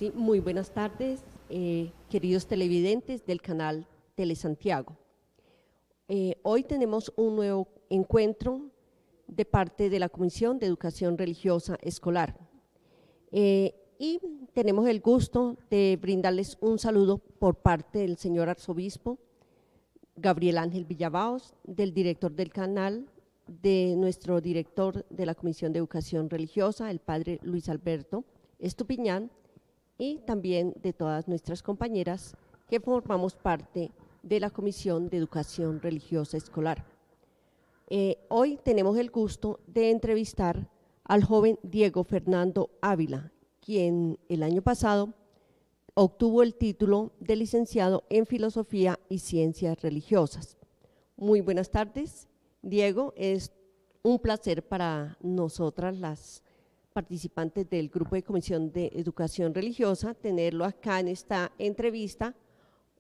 Sí, muy buenas tardes, queridos televidentes del canal Telesantiago. Hoy tenemos un nuevo encuentro de parte de la Comisión de Educación Religiosa Escolar. Y tenemos el gusto de brindarles un saludo por parte del señor arzobispo Gabriel Ángel Villabaos, del director del canal, de nuestro director de la Comisión de Educación Religiosa, el padre Luis Alberto Estupiñán, y también de todas nuestras compañeras que formamos parte de la Comisión de Educación Religiosa Escolar. Hoy tenemos el gusto de entrevistar al joven Diego Fernando Ávila, quien el año pasado obtuvo el título de licenciado en Filosofía y Ciencias Religiosas. Muy buenas tardes, Diego. Es un placer para nosotras, las participantes del Grupo de Comisión de Educación Religiosa, tenerlo acá en esta entrevista,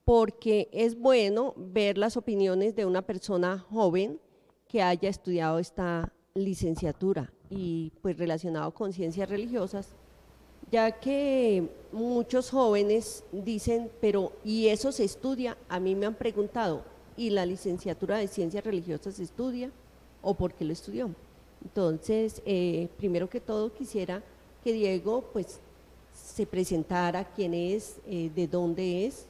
porque es bueno ver las opiniones de una persona joven que haya estudiado esta licenciatura y pues relacionado con ciencias religiosas, ya que muchos jóvenes dicen, pero ¿y eso se estudia? A mí me han preguntado, ¿y la licenciatura de ciencias religiosas se estudia? ¿O por qué lo estudió? Entonces, primero que todo quisiera que Diego pues se presentara, quién es, de dónde es,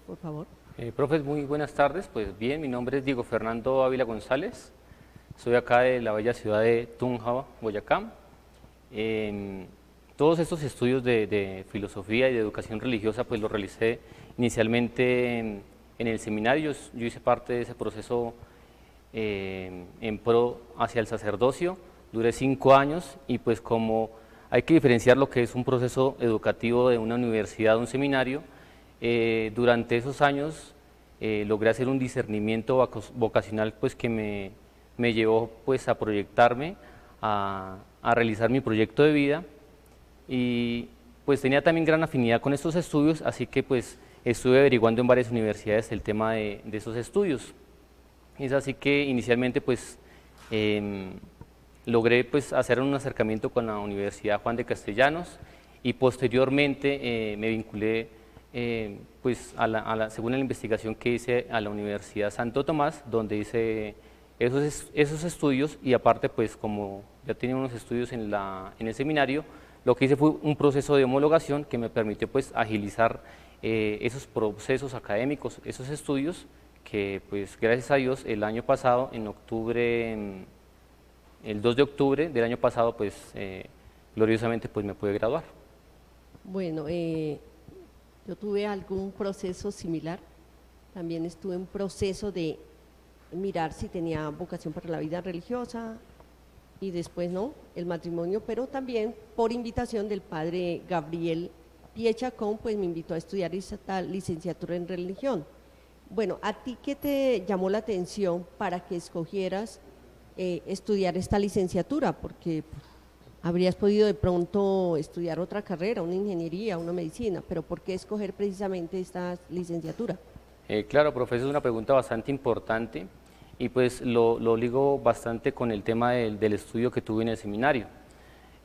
por favor. Profes, muy buenas tardes. Pues bien, mi nombre es Diego Fernando Ávila González. Soy acá de la bella ciudad de Tunja, Boyacá. Todos estos estudios de filosofía y de educación religiosa pues los realicé inicialmente en el seminario. Yo hice parte de ese proceso en pro hacia el sacerdocio. Duré 5 años y pues como hay que diferenciar lo que es un proceso educativo de una universidad o un seminario, durante esos años logré hacer un discernimiento vocacional pues que me llevó pues a proyectarme, a realizar mi proyecto de vida, y pues tenía también gran afinidad con estos estudios, así que pues estuve averiguando en varias universidades el tema de esos estudios. Es así que inicialmente pues logré pues hacer un acercamiento con la Universidad Juan de Castellanos y posteriormente me vinculé pues según la investigación que hice, a la Universidad Santo Tomás, donde hice esos estudios, y aparte pues como ya tenía unos estudios en el seminario, lo que hice fue un proceso de homologación que me permitió pues agilizar esos procesos académicos, esos estudios, que pues gracias a Dios el año pasado, en octubre, el 2 de octubre del año pasado, pues gloriosamente pues me pude graduar. Bueno, yo tuve algún proceso similar, también estuve en proceso de mirar si tenía vocación para la vida religiosa y después no, el matrimonio, pero también por invitación del padre Gabriel Piechacón, pues me invitó a estudiar esta licenciatura en religión. Bueno, ¿a ti qué te llamó la atención para que escogieras estudiar esta licenciatura? Porque habrías podido de pronto estudiar otra carrera, una ingeniería, una medicina, pero ¿por qué escoger precisamente esta licenciatura? Claro, profesor, es una pregunta bastante importante y pues lo ligo bastante con el tema del estudio que tuve en el seminario.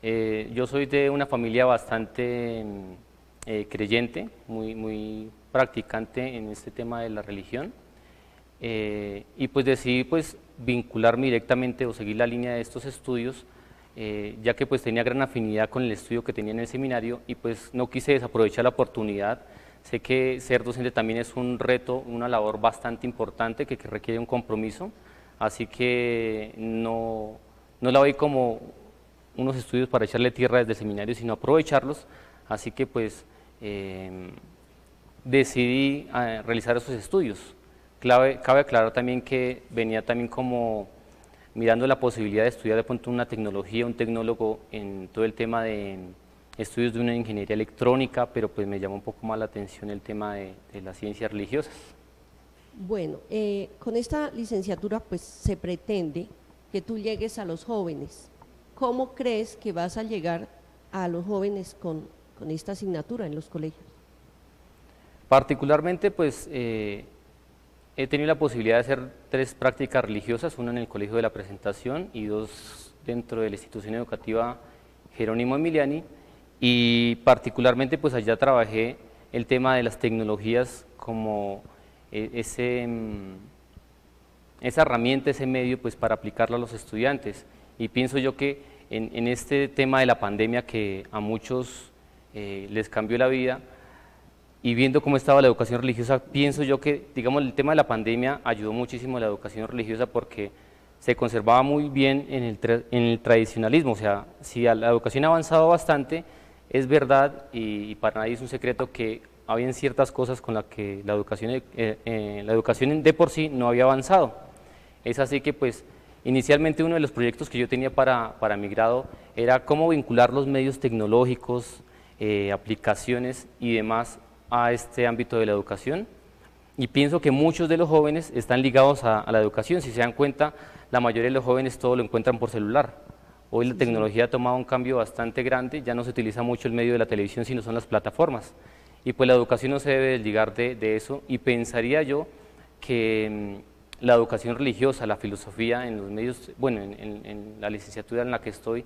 Yo soy de una familia bastante creyente, muy practicante en este tema de la religión, y pues decidí pues vincularme directamente o seguir la línea de estos estudios, ya que pues tenía gran afinidad con el estudio que tenía en el seminario y pues no quise desaprovechar la oportunidad. Sé que ser docente también es un reto, una labor bastante importante que requiere un compromiso, así que no la doy como unos estudios para echarle tierra desde el seminario, sino aprovecharlos, así que pues decidí realizar esos estudios. Cabe aclarar también que venía también como mirando la posibilidad de estudiar de pronto una tecnología, un tecnólogo en todo el tema de estudios de una ingeniería electrónica, pero pues me llamó un poco más la atención el tema de las ciencias religiosas. Bueno, con esta licenciatura pues se pretende que tú llegues a los jóvenes. ¿Cómo crees que vas a llegar a los jóvenes con esta asignatura en los colegios? Particularmente pues he tenido la posibilidad de hacer 3 prácticas religiosas, una en el Colegio de la Presentación y 2 dentro de la institución educativa Jerónimo Emiliani, y particularmente pues allá trabajé el tema de las tecnologías como esa herramienta, ese medio pues para aplicarlo a los estudiantes. Y pienso yo que en este tema de la pandemia que a muchos les cambió la vida, y viendo cómo estaba la educación religiosa, pienso yo que, digamos, el tema de la pandemia ayudó muchísimo a la educación religiosa porque se conservaba muy bien en el tradicionalismo. O sea, si la educación ha avanzado bastante, es verdad y para nadie es un secreto que habían ciertas cosas con las que la educación de por sí no había avanzado. Es así que, pues, inicialmente uno de los proyectos que yo tenía para mi grado era cómo vincular los medios tecnológicos, aplicaciones y demás a este ámbito de la educación, y pienso que muchos de los jóvenes están ligados a la educación. Si se dan cuenta, la mayoría de los jóvenes todo lo encuentran por celular. Hoy la tecnología ha tomado un cambio bastante grande, ya no se utiliza mucho el medio de la televisión, sino son las plataformas, y pues la educación no se debe desligar de eso, y pensaría yo que la educación religiosa, la filosofía en los medios, bueno, en la licenciatura en la que estoy,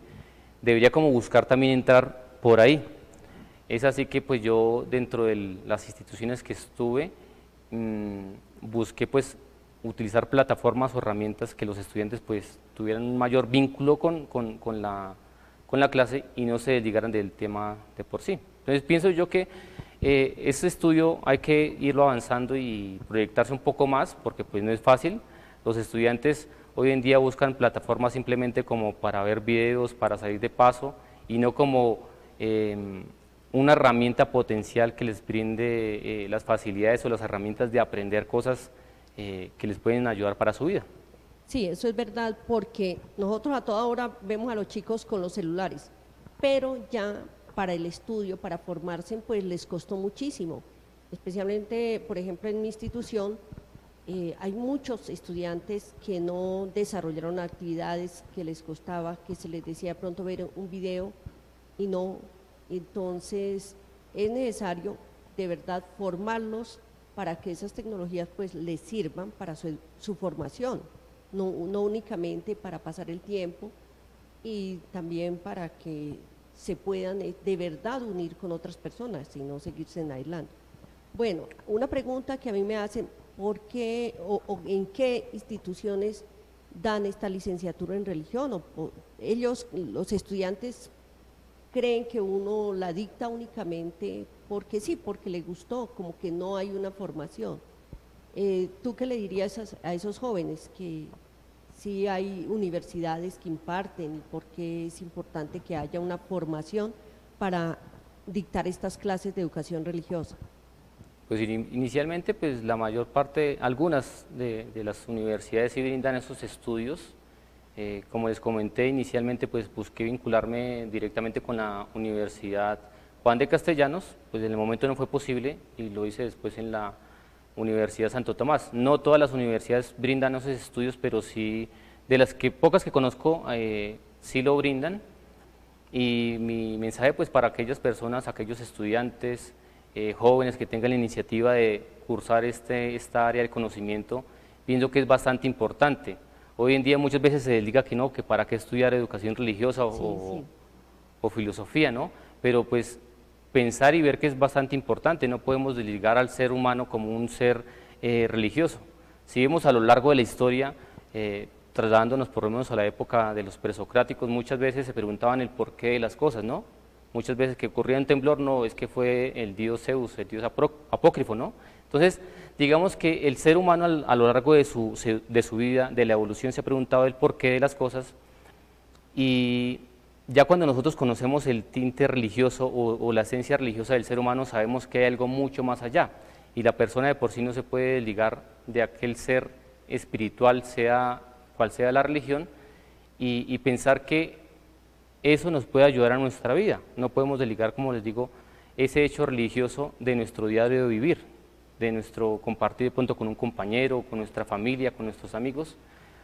debería como buscar también entrar por ahí. Es así que pues yo dentro de las instituciones que estuve busqué pues utilizar plataformas o herramientas que los estudiantes pues tuvieran un mayor vínculo con la clase y no se desligaran del tema de por sí. Entonces pienso yo que este estudio hay que irlo avanzando y proyectarse un poco más porque pues no es fácil. Los estudiantes hoy en día buscan plataformas simplemente como para ver videos, para salir de paso y no como una herramienta potencial que les brinde las facilidades o las herramientas de aprender cosas que les pueden ayudar para su vida. Sí, eso es verdad, porque nosotros a toda hora vemos a los chicos con los celulares, pero ya para el estudio, para formarse, pues les costó muchísimo. Especialmente, por ejemplo, en mi institución, hay muchos estudiantes que no desarrollaron actividades que les costaba, que se les decía de pronto ver un video y no. Entonces, es necesario de verdad formarlos para que esas tecnologías pues les sirvan para su formación, no únicamente para pasar el tiempo, y también para que se puedan de verdad unir con otras personas y no seguirse aislando. Bueno, una pregunta que a mí me hacen, ¿por qué o en qué instituciones dan esta licenciatura en religión? Ellos, los estudiantes, creen que uno la dicta únicamente porque sí, porque le gustó, como que no hay una formación. ¿Tú qué le dirías a esos jóvenes que sí hay universidades que imparten y por qué es importante que haya una formación para dictar estas clases de educación religiosa? Pues inicialmente pues la mayor parte, algunas de las universidades sí brindan esos estudios. Como les comenté inicialmente, pues busqué vincularme directamente con la Universidad Juan de Castellanos, pues en el momento no fue posible y lo hice después en la Universidad Santo Tomás. No todas las universidades brindan esos estudios, pero sí, de las pocas que conozco, sí lo brindan. Y mi mensaje pues para aquellas personas, aquellos estudiantes, jóvenes que tengan la iniciativa de cursar esta área de conocimiento, pienso que es bastante importante. Hoy en día muchas veces se diga que no, que para qué estudiar educación religiosa o filosofía, ¿no? Pero pues pensar y ver que es bastante importante, no podemos desligar al ser humano como un ser religioso. Si vemos a lo largo de la historia, trasladándonos por lo menos a la época de los presocráticos, muchas veces se preguntaban el porqué de las cosas, ¿no? Muchas veces que ocurría un temblor, no, es que fue el dios Zeus, el dios apócrifo, ¿no? Entonces, digamos que el ser humano a lo largo de su vida, de la evolución, se ha preguntado el porqué de las cosas, y ya cuando nosotros conocemos el tinte religioso o la esencia religiosa del ser humano, sabemos que hay algo mucho más allá, y la persona de por sí no se puede desligar de aquel ser espiritual, sea cual sea la religión, y pensar que eso nos puede ayudar a nuestra vida. No podemos desligar, como les digo, ese hecho religioso de nuestro diario de vivir, de nuestro compartir de pronto con un compañero, con nuestra familia, con nuestros amigos.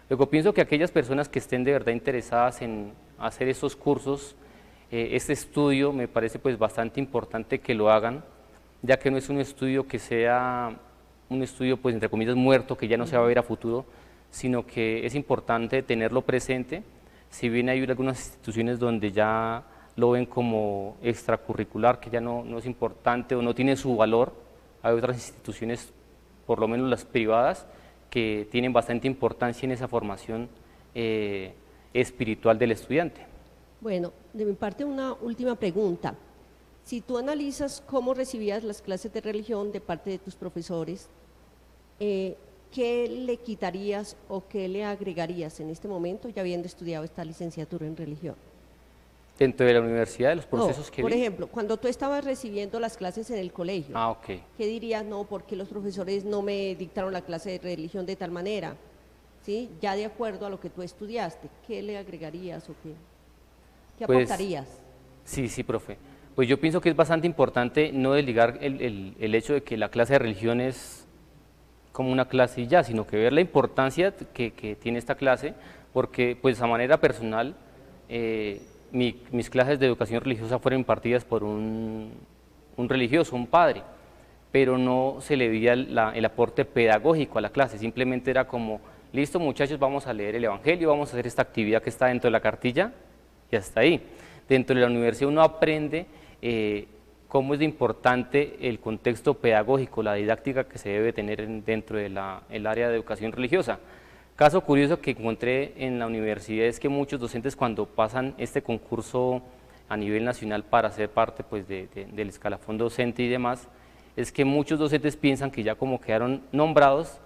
Luego pienso que aquellas personas que estén de verdad interesadas en hacer esos cursos, este estudio me parece pues bastante importante que lo hagan, ya que no es un estudio que sea un estudio pues entre comillas muerto, que ya no se va a ver a futuro, sino que es importante tenerlo presente. Si bien hay algunas instituciones donde ya lo ven como extracurricular, que ya no es importante o no tiene su valor. Hay otras instituciones, por lo menos las privadas, que tienen bastante importancia en esa formación espiritual del estudiante. Bueno, de mi parte una última pregunta. Si tú analizas cómo recibías las clases de religión de parte de tus profesores, ¿qué le quitarías o qué le agregarías en este momento, ya habiendo estudiado esta licenciatura en religión? Dentro de la universidad, de los procesos que por vi. ejemplo, cuando tú estabas recibiendo las clases en el colegio, Ok. ¿qué dirías? No, porque los profesores no me dictaron la clase de religión de tal manera, ¿sí? Ya de acuerdo a lo que tú estudiaste, ¿qué le agregarías o qué aportarías? Sí, profe. Pues yo pienso que es bastante importante no desligar el hecho de que la clase de religión es como una clase y ya, sino que ver la importancia que tiene esta clase, porque pues a manera personal, mis clases de educación religiosa fueron impartidas por un religioso, un padre, pero no se le veía el aporte pedagógico a la clase, simplemente era como, listo muchachos, vamos a leer el Evangelio, vamos a hacer esta actividad que está dentro de la cartilla y hasta ahí. Dentro de la universidad uno aprende cómo es de importante el contexto pedagógico, la didáctica que se debe tener dentro del área de educación religiosa. Caso curioso que encontré en la universidad es que muchos docentes cuando pasan este concurso a nivel nacional para ser parte pues, del escalafón docente y demás, es que muchos docentes piensan que ya como quedaron nombrados,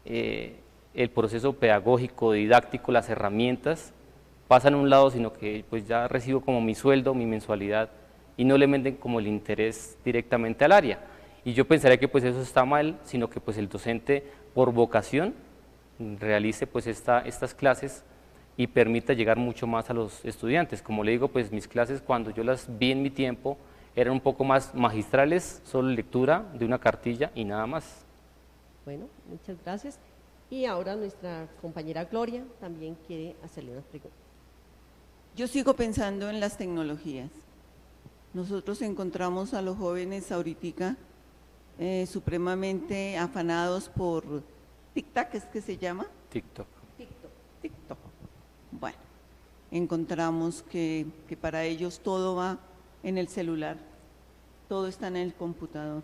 el proceso pedagógico, didáctico, las herramientas pasan a un lado, sino que pues ya recibo como mi sueldo, mi mensualidad, y no le meten como el interés directamente al área. Y yo pensaría que pues eso está mal, sino que pues el docente por vocación realice pues estas clases y permita llegar mucho más a los estudiantes. Como le digo, pues mis clases cuando yo las vi en mi tiempo eran un poco más magistrales, solo lectura de una cartilla y nada más. Bueno, muchas gracias. Y ahora nuestra compañera Gloria también quiere hacerle una pregunta. Yo sigo pensando en las tecnologías. Nosotros encontramos a los jóvenes ahorita supremamente afanados por TikTok, ¿es que se llama? TikTok. TikTok. Bueno, encontramos que para ellos todo va en el celular, todo está en el computador.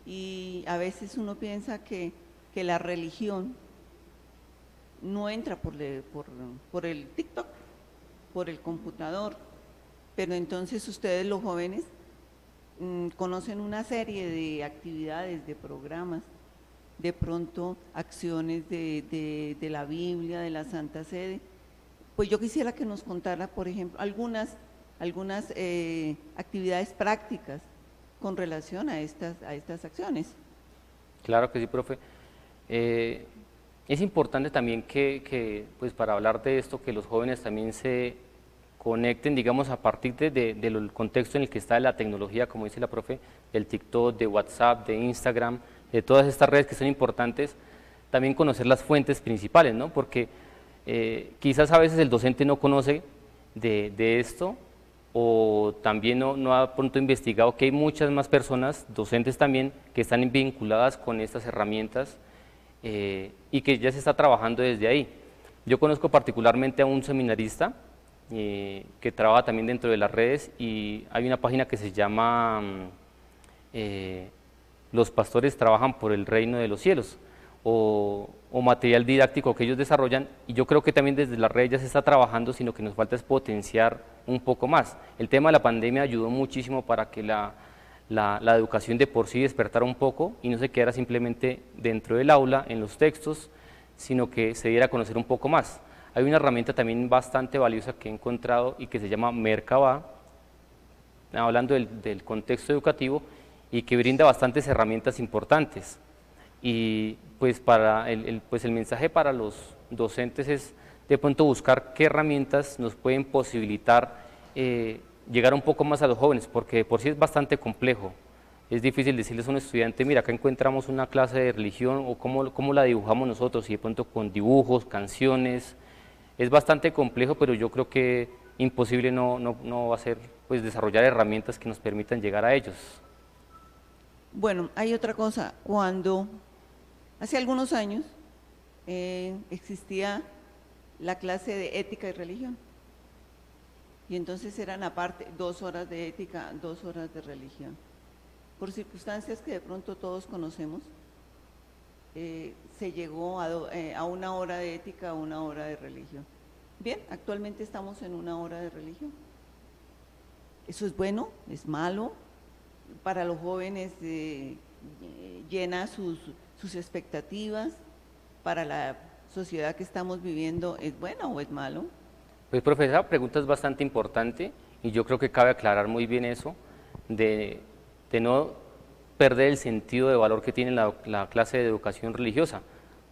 Y a veces uno piensa que la religión no entra por el TikTok, por el computador, pero entonces ustedes los jóvenes conocen una serie de actividades, de programas, de pronto acciones de la Biblia, de la Santa Sede. Pues yo quisiera que nos contara, por ejemplo, algunas actividades prácticas con relación a estas acciones. Claro que sí, profe. Es importante también que, pues para hablar de esto, que los jóvenes también se conecten, digamos, a partir del contexto en el que está la tecnología, como dice la profe, del TikTok, de WhatsApp, de Instagram, de todas estas redes que son importantes, también conocer las fuentes principales, ¿no? Porque quizás a veces el docente no conoce de esto, o también no ha pronto investigado que hay muchas más personas, docentes también, que están vinculadas con estas herramientas y que ya se está trabajando desde ahí. Yo conozco particularmente a un seminarista que trabaja también dentro de las redes, y hay una página que se llama Los pastores trabajan por el reino de los cielos, o material didáctico que ellos desarrollan, y yo creo que también desde las redes ya se está trabajando, sino que nos falta es potenciar un poco más. El tema de la pandemia ayudó muchísimo para que la educación de por sí despertara un poco y no se quedara simplemente dentro del aula, en los textos, sino que se diera a conocer un poco más. Hay una herramienta también bastante valiosa que he encontrado y que se llama Merkaba, hablando del contexto educativo, y que brinda bastantes herramientas importantes. Y pues el mensaje para los docentes es de pronto buscar qué herramientas nos pueden posibilitar llegar un poco más a los jóvenes, porque de por sí es bastante complejo. Es difícil decirles a un estudiante, mira, acá encontramos una clase de religión, o cómo la dibujamos nosotros, y de pronto con dibujos, canciones. Es bastante complejo, pero yo creo que imposible no va a ser pues desarrollar herramientas que nos permitan llegar a ellos. Bueno, hay otra cosa. Cuando hace algunos años existía la clase de ética y religión, y entonces eran aparte 2 horas de ética, 2 horas de religión. Por circunstancias que de pronto todos conocemos, se llegó a 1 hora de ética, a 1 hora de religión. Bien, actualmente estamos en 1 hora de religión. ¿Eso es bueno? ¿Es malo? Para los jóvenes llena sus expectativas. Para la sociedad que estamos viviendo, ¿es bueno o es malo? Pues, profesor, la pregunta es bastante importante y yo creo que cabe aclarar muy bien eso, de no perder el sentido de valor que tiene la clase de educación religiosa.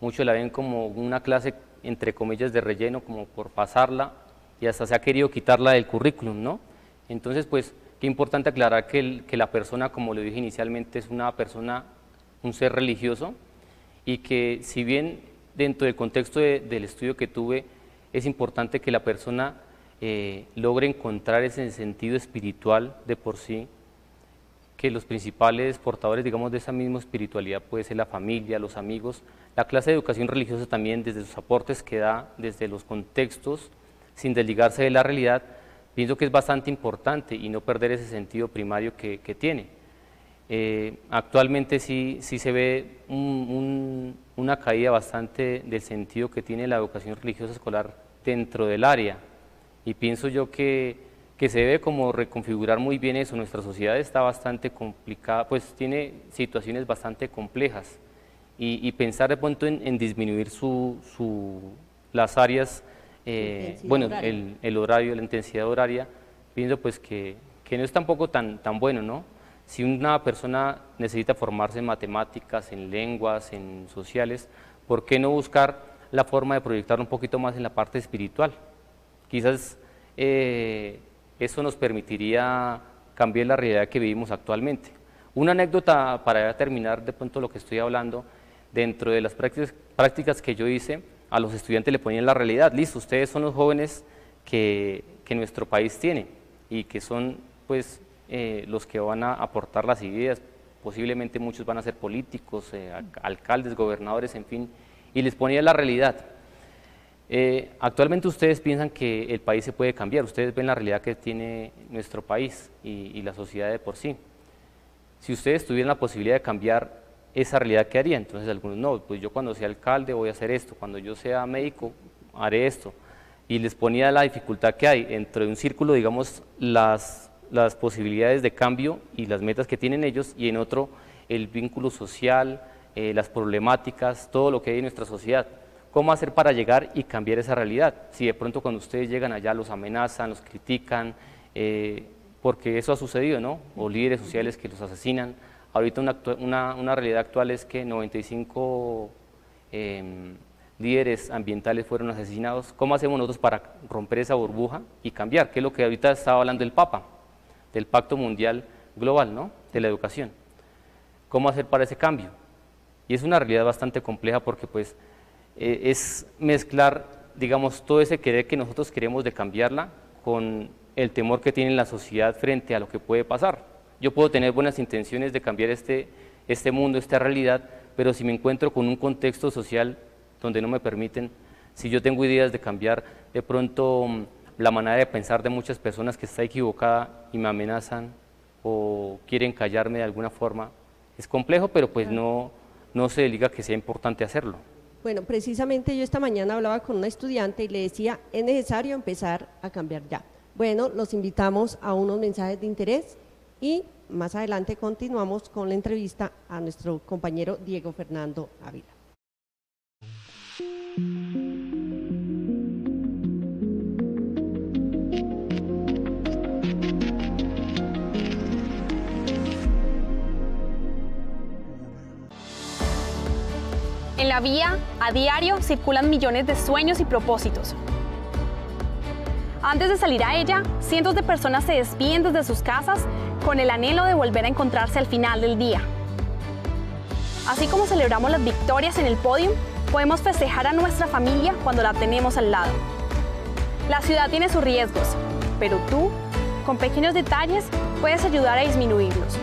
Muchos la ven como una clase, entre comillas, de relleno, como por pasarla, y hasta se ha querido quitarla del currículum, ¿no? Entonces, pues, qué importante aclarar que la persona, como lo dije inicialmente, es una persona, un ser religioso, y que si bien dentro del contexto del estudio que tuve, es importante que la persona logre encontrar ese sentido espiritual de por sí, que los principales portadores, digamos, de esa misma espiritualidad puede ser la familia, los amigos. La clase de educación religiosa también, desde sus aportes que da, desde los contextos, sin desligarse de la realidad, pienso que es bastante importante y no perder ese sentido primario que tiene. Actualmente sí se ve una caída bastante del sentido que tiene la educación religiosa escolar dentro del área, y pienso yo que se debe como reconfigurar muy bien eso. Nuestra sociedad está bastante complicada, pues tiene situaciones bastante complejas, y pensar de pronto en disminuir las áreas, bueno, el horario, la intensidad horaria, pienso pues que no es tampoco tan bueno, ¿no? Si una persona necesita formarse en matemáticas, en lenguas, en sociales, ¿por qué no buscar la forma de proyectar un poquito más en la parte espiritual? Quizás eso nos permitiría cambiar la realidad que vivimos actualmente. Una anécdota para terminar de pronto lo que estoy hablando, dentro de las prácticas que yo hice, a los estudiantes le ponían la realidad: listo, ustedes son los jóvenes que nuestro país tiene y que son pues los que van a aportar las ideas, posiblemente muchos van a ser políticos, alcaldes, gobernadores, en fin, y les ponía la realidad. Actualmente ustedes piensan que el país se puede cambiar, ustedes ven la realidad que tiene nuestro país y la sociedad de por sí. Si ustedes tuvieran la posibilidad de cambiar esa realidad, ¿qué harían? Entonces algunos, no, pues yo cuando sea alcalde voy a hacer esto, cuando yo sea médico haré esto, y les ponía la dificultad que hay dentro de un círculo, digamos, las posibilidades de cambio y las metas que tienen ellos, y en otro el vínculo social, las problemáticas, todo lo que hay en nuestra sociedad. ¿Cómo hacer para llegar y cambiar esa realidad? Si de pronto cuando ustedes llegan allá los amenazan, los critican, porque eso ha sucedido, ¿no? O líderes sociales que los asesinan. Ahorita una realidad actual es que 95 líderes ambientales fueron asesinados. ¿Cómo hacemos nosotros para romper esa burbuja y cambiar? Que es lo que ahorita estaba hablando el Papa, del Pacto Mundial Global, ¿no? De la educación. ¿Cómo hacer para ese cambio? Y es una realidad bastante compleja, porque pues es mezclar, digamos, todo ese querer que nosotros queremos de cambiarla con el temor que tiene la sociedad frente a lo que puede pasar. Yo puedo tener buenas intenciones de cambiar este mundo, esta realidad, pero si me encuentro con un contexto social donde no me permiten, si yo tengo ideas de cambiar de pronto la manera de pensar de muchas personas que está equivocada y me amenazan o quieren callarme de alguna forma, es complejo, pero pues no se diga que sea importante hacerlo. Bueno, precisamente yo esta mañana hablaba con una estudiante y le decía, es necesario empezar a cambiar ya. Bueno, los invitamos a unos mensajes de interés y más adelante continuamos con la entrevista a nuestro compañero Diego Fernando Ávila. En la vía, a diario, circulan millones de sueños y propósitos. Antes de salir a ella, cientos de personas se despiden desde sus casas con el anhelo de volver a encontrarse al final del día. Así como celebramos las victorias en el podio, podemos festejar a nuestra familia cuando la tenemos al lado. La ciudad tiene sus riesgos, pero tú, con pequeños detalles, puedes ayudar a disminuirlos.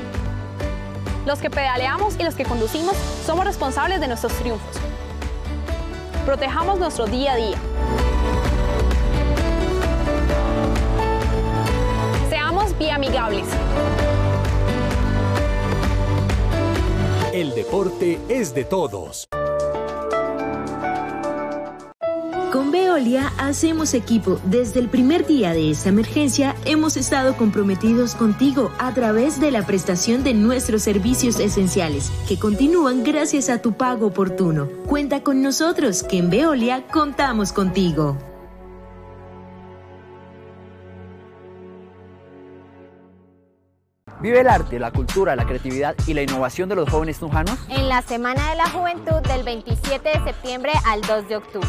Los que pedaleamos y los que conducimos somos responsables de nuestros triunfos. Protejamos nuestro día a día. y amigables. El deporte es de todos. Con Veolia hacemos equipo. Desde el primer día de esta emergencia hemos estado comprometidos contigo a través de la prestación de nuestros servicios esenciales, que continúan gracias a tu pago oportuno. Cuenta con nosotros, que en Veolia contamos contigo. Vive el arte, la cultura, la creatividad y la innovación de los jóvenes tunjanos en la Semana de la Juventud del 27 de septiembre al 2 de octubre.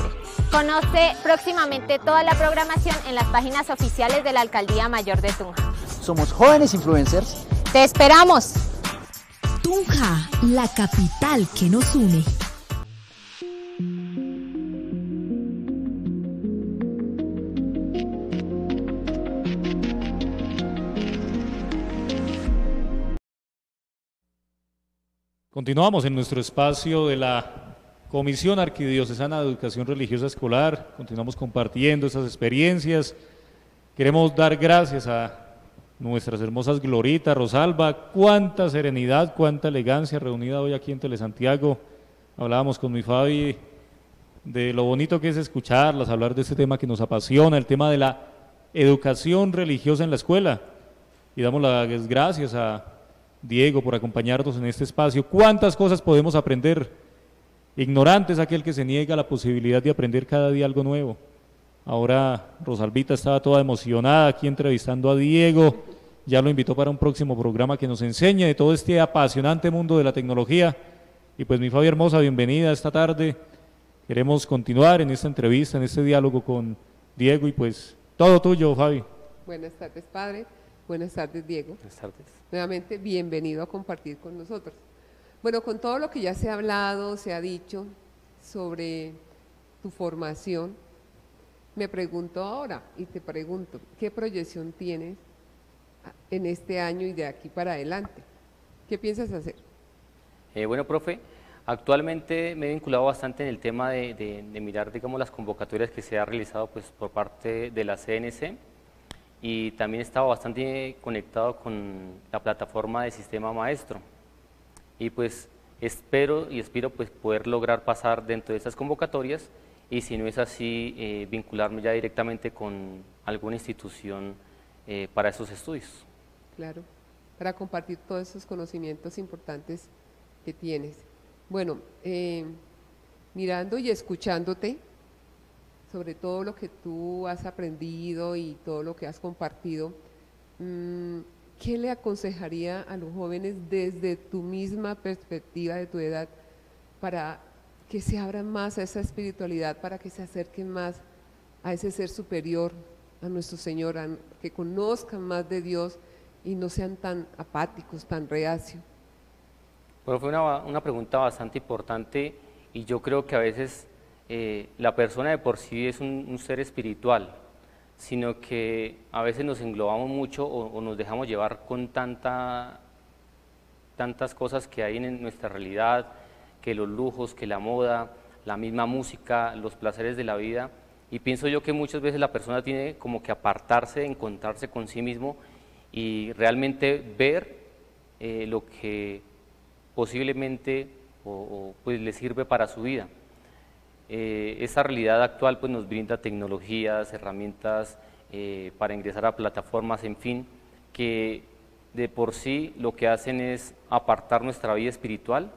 Conoce próximamente toda la programación en las páginas oficiales de la Alcaldía Mayor de Tunja. Somos jóvenes influencers. ¡Te esperamos! Tunja, la capital que nos une. Continuamos en nuestro espacio de la Comisión Arquidiocesana de Educación Religiosa Escolar. Continuamos compartiendo esas experiencias. Queremos dar gracias a nuestras hermosas Gloritas, Rosalba. Cuánta serenidad, cuánta elegancia reunida hoy aquí en Telesantiago. Hablábamos con mi Fabi de lo bonito que es escucharlas, hablar de este tema que nos apasiona, el tema de la educación religiosa en la escuela. Y damos las gracias a Diego por acompañarnos en este espacio. ¿Cuántas cosas podemos aprender? Ignorante es aquel que se niega a la posibilidad de aprender cada día algo nuevo. Ahora Rosalvita estaba toda emocionada aquí entrevistando a Diego, ya lo invitó para un próximo programa que nos enseñe de todo este apasionante mundo de la tecnología. Y pues mi Fabi hermosa, bienvenida esta tarde. Queremos continuar en esta entrevista, en este diálogo con Diego y pues todo tuyo, Fabi. Buenas tardes, padre. Buenas tardes, Diego. Buenas tardes. Nuevamente, bienvenido a compartir con nosotros. Bueno, con todo lo que ya se ha hablado, se ha dicho sobre tu formación, me pregunto ahora y te pregunto, ¿qué proyección tienes en este año y de aquí para adelante? ¿Qué piensas hacer? Bueno, profe, actualmente me he vinculado bastante en el tema de mirar, digamos, las convocatorias que se ha realizado pues, por parte de la CNC. Y también he estado bastante conectado con la plataforma de Sistema Maestro. Y pues espero y aspiro pues poder lograr pasar dentro de estas convocatorias y si no es así, vincularme ya directamente con alguna institución para esos estudios. Claro, para compartir todos esos conocimientos importantes que tienes. Bueno, mirando y escuchándote, sobre todo lo que tú has aprendido y todo lo que has compartido, ¿qué le aconsejaría a los jóvenes desde tu misma perspectiva de tu edad para que se abran más a esa espiritualidad, para que se acerquen más a ese ser superior, a nuestro Señor, que conozcan más de Dios y no sean tan apáticos, tan reacios? Bueno, fue una pregunta bastante importante y yo creo que a veces la persona de por sí es un ser espiritual, sino que a veces nos englobamos mucho o nos dejamos llevar con tantas cosas que hay en nuestra realidad, que los lujos, que la moda, la misma música, los placeres de la vida, y pienso yo que muchas veces la persona tiene como que apartarse, encontrarse con sí mismo y realmente ver lo que posiblemente pues le sirve para su vida. Esta realidad actual pues nos brinda tecnologías, herramientas para ingresar a plataformas, en fin, que de por sí lo que hacen es apartar nuestra vida espiritual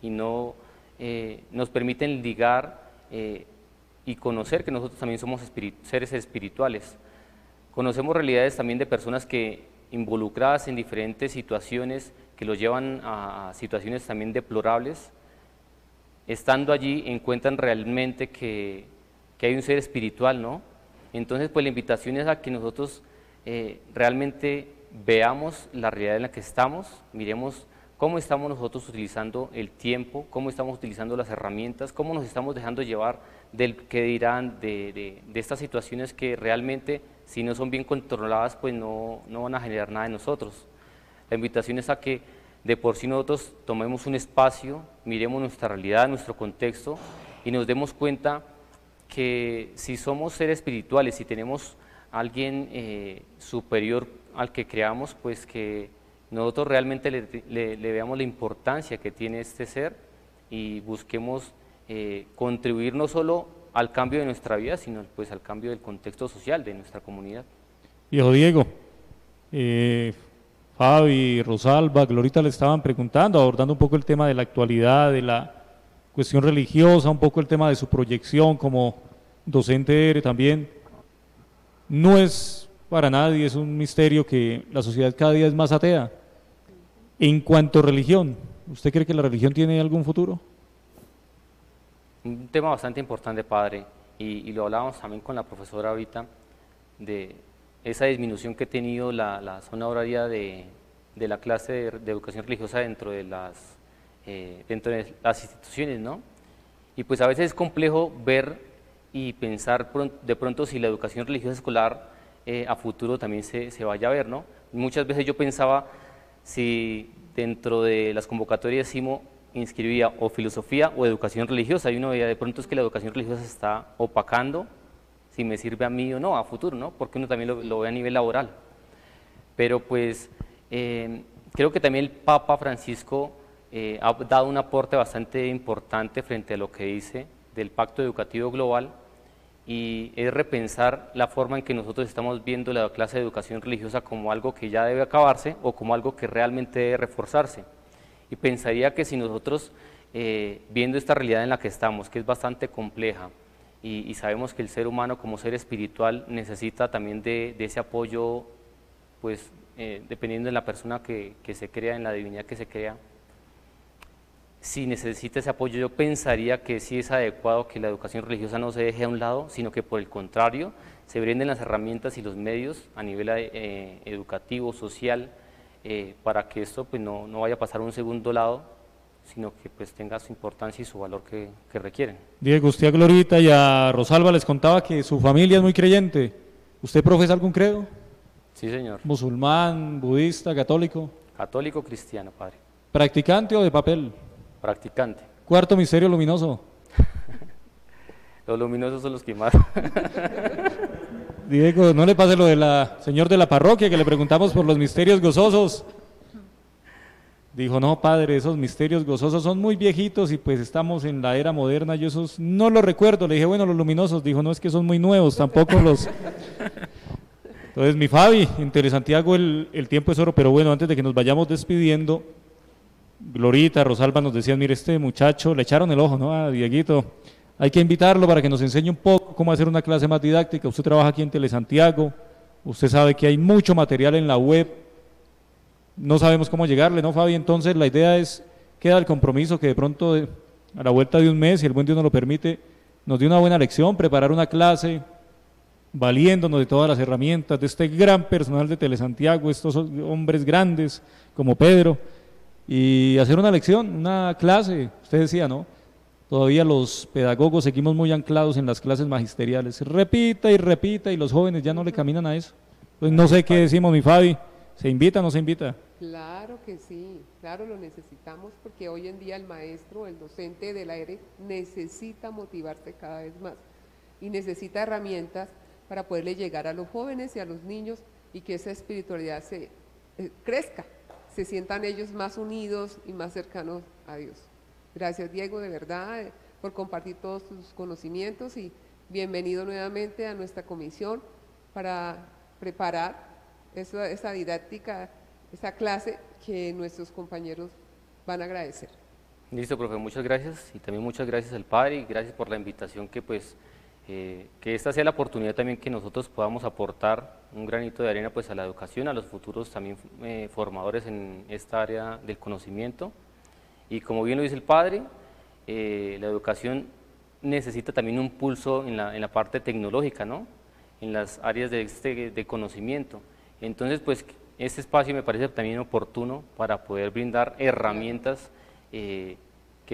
y no nos permiten ligar y conocer que nosotros también somos seres espirituales. Conocemos realidades también de personas que involucradas en diferentes situaciones que los llevan a situaciones también deplorables, estando allí encuentran realmente que hay un ser espiritual, ¿no? Entonces, pues la invitación es a que nosotros realmente veamos la realidad en la que estamos, miremos cómo estamos nosotros utilizando el tiempo, cómo estamos utilizando las herramientas, cómo nos estamos dejando llevar del que dirán de estas situaciones que realmente, si no son bien controladas, pues no van a generar nada en nosotros. La invitación es a que de por sí nosotros tomemos un espacio, miremos nuestra realidad, nuestro contexto y nos demos cuenta que si somos seres espirituales, si tenemos alguien superior al que creamos, pues que nosotros realmente le veamos la importancia que tiene este ser y busquemos contribuir no solo al cambio de nuestra vida, sino pues al cambio del contexto social de nuestra comunidad. Viejo Diego, Fabi, Rosalba, Glorita le estaban preguntando, abordando un poco el tema de la actualidad, de la cuestión religiosa, un poco el tema de su proyección como docente también. No es para nadie, es un misterio que la sociedad cada día es más atea. En cuanto a religión, ¿usted cree que la religión tiene algún futuro? Un tema bastante importante, padre, y lo hablábamos también con la profesora ahorita, de esa disminución que ha tenido la zona horaria de la clase de educación religiosa dentro de las instituciones, ¿no? Y pues a veces es complejo ver y pensar de pronto si la educación religiosa escolar a futuro también se vaya a ver, ¿no? Muchas veces yo pensaba si dentro de las convocatorias CIMO inscribía o filosofía o educación religiosa, y uno veía de pronto es que la educación religiosa se está opacando, si me sirve a mí o no, a futuro, ¿no? Porque uno también lo ve a nivel laboral. Pero pues creo que también el Papa Francisco ha dado un aporte bastante importante frente a lo que dice del Pacto Educativo Global, y es repensar la forma en que nosotros estamos viendo la clase de educación religiosa como algo que ya debe acabarse o como algo que realmente debe reforzarse. Y pensaría que si nosotros, viendo esta realidad en la que estamos, que es bastante compleja, y sabemos que el ser humano como ser espiritual necesita también de ese apoyo, pues dependiendo de la persona que se crea, en la divinidad que se crea, si necesita ese apoyo, yo pensaría que sí es adecuado que la educación religiosa no se deje a un lado, sino que por el contrario, se brinden las herramientas y los medios a nivel educativo, social, para que esto pues no vaya a pasar a un segundo lado, sino que pues tenga su importancia y su valor que requieren. Diego, usted a Glorita y a Rosalba les contaba que su familia es muy creyente. ¿Usted profesa algún credo? Sí, señor. ¿Musulmán, budista, católico? Católico, cristiano, padre. ¿Practicante o de papel? Practicante. ¿Cuarto misterio luminoso? Los luminosos son los que más. Diego, no le pase lo de la señor de la parroquia que le preguntamos por los misterios gozosos. Dijo, no, padre, esos misterios gozosos son muy viejitos y pues estamos en la era moderna, yo esos no los recuerdo. Le dije, bueno, los luminosos. Dijo, no, es que son muy nuevos, tampoco los... Entonces, mi Fabi, en Telesantiago el tiempo es oro, pero bueno, antes de que nos vayamos despidiendo, Glorita, Rosalba nos decían, mire, este muchacho, le echaron el ojo, ¿no? A Dieguito, hay que invitarlo para que nos enseñe un poco cómo hacer una clase más didáctica. Usted trabaja aquí en Telesantiago, usted sabe que hay mucho material en la web, no sabemos cómo llegarle, ¿no, Fabi? Entonces la idea es, queda el compromiso que de pronto a la vuelta de un mes, si el buen Dios nos lo permite, nos dé una buena lección, preparar una clase, valiéndonos de todas las herramientas de este gran personal de Telesantiago, estos hombres grandes como Pedro, y hacer una lección, una clase. Usted decía, ¿no? Todavía los pedagogos seguimos muy anclados en las clases magisteriales, repita y repita, y los jóvenes ya no le caminan a eso. Entonces no sé qué decimos, mi Fabi, ¿se invita o no se invita? Claro que sí, claro, lo necesitamos, porque hoy en día el maestro, el docente de la ERE necesita motivarse cada vez más y necesita herramientas para poderle llegar a los jóvenes y a los niños, y que esa espiritualidad se crezca, se sientan ellos más unidos y más cercanos a Dios. Gracias, Diego, de verdad, por compartir todos tus conocimientos, y bienvenido nuevamente a nuestra comisión para preparar esa didáctica, esa clase que nuestros compañeros van a agradecer. Listo, profe, muchas gracias, y también muchas gracias al padre, y gracias por la invitación, que pues que esta sea la oportunidad también que nosotros podamos aportar un granito de arena pues a la educación, a los futuros también formadores en esta área del conocimiento. Y como bien lo dice el padre, la educación necesita también un pulso en la parte tecnológica, ¿no? En las áreas de conocimiento. Entonces, pues este espacio me parece también oportuno para poder brindar herramientas que,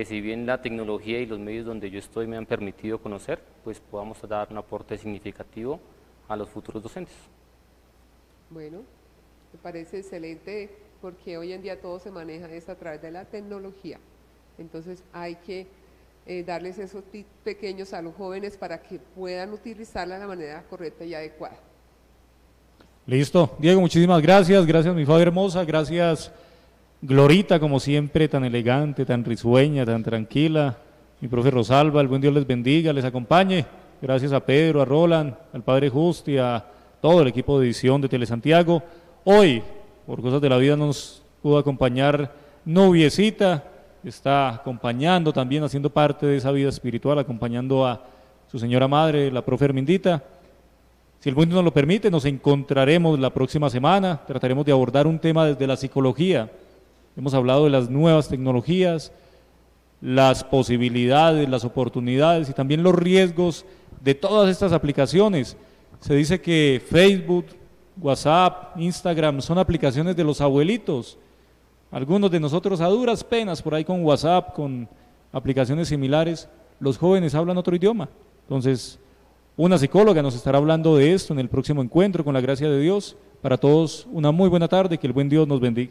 si bien la tecnología y los medios donde yo estoy me han permitido conocer, pues podamos dar un aporte significativo a los futuros docentes. Bueno, me parece excelente, porque hoy en día todo se maneja a través de la tecnología. Entonces hay que darles esos tips pequeños a los jóvenes para que puedan utilizarla de la manera correcta y adecuada. Listo. Diego, muchísimas gracias. Gracias, mi Fabi hermosa. Gracias, Glorita, como siempre, tan elegante, tan risueña, tan tranquila. Mi profe Rosalba, el buen Dios les bendiga, les acompañe. Gracias a Pedro, a Roland, al Padre Justi, a todo el equipo de edición de Telesantiago. Hoy, por cosas de la vida, nos pudo acompañar Noviecita, está acompañando también, haciendo parte de esa vida espiritual, acompañando a su señora madre, la profe Hermindita. Si el buen Dios nos lo permite, nos encontraremos la próxima semana, trataremos de abordar un tema desde la psicología. Hemos hablado de las nuevas tecnologías, las posibilidades, las oportunidades y también los riesgos de todas estas aplicaciones. Se dice que Facebook, WhatsApp, Instagram son aplicaciones de los abuelitos. Algunos de nosotros a duras penas por ahí con WhatsApp, con aplicaciones similares, los jóvenes hablan otro idioma. Entonces, una psicóloga nos estará hablando de esto en el próximo encuentro, con la gracia de Dios. Para todos, una muy buena tarde, que el buen Dios nos bendiga.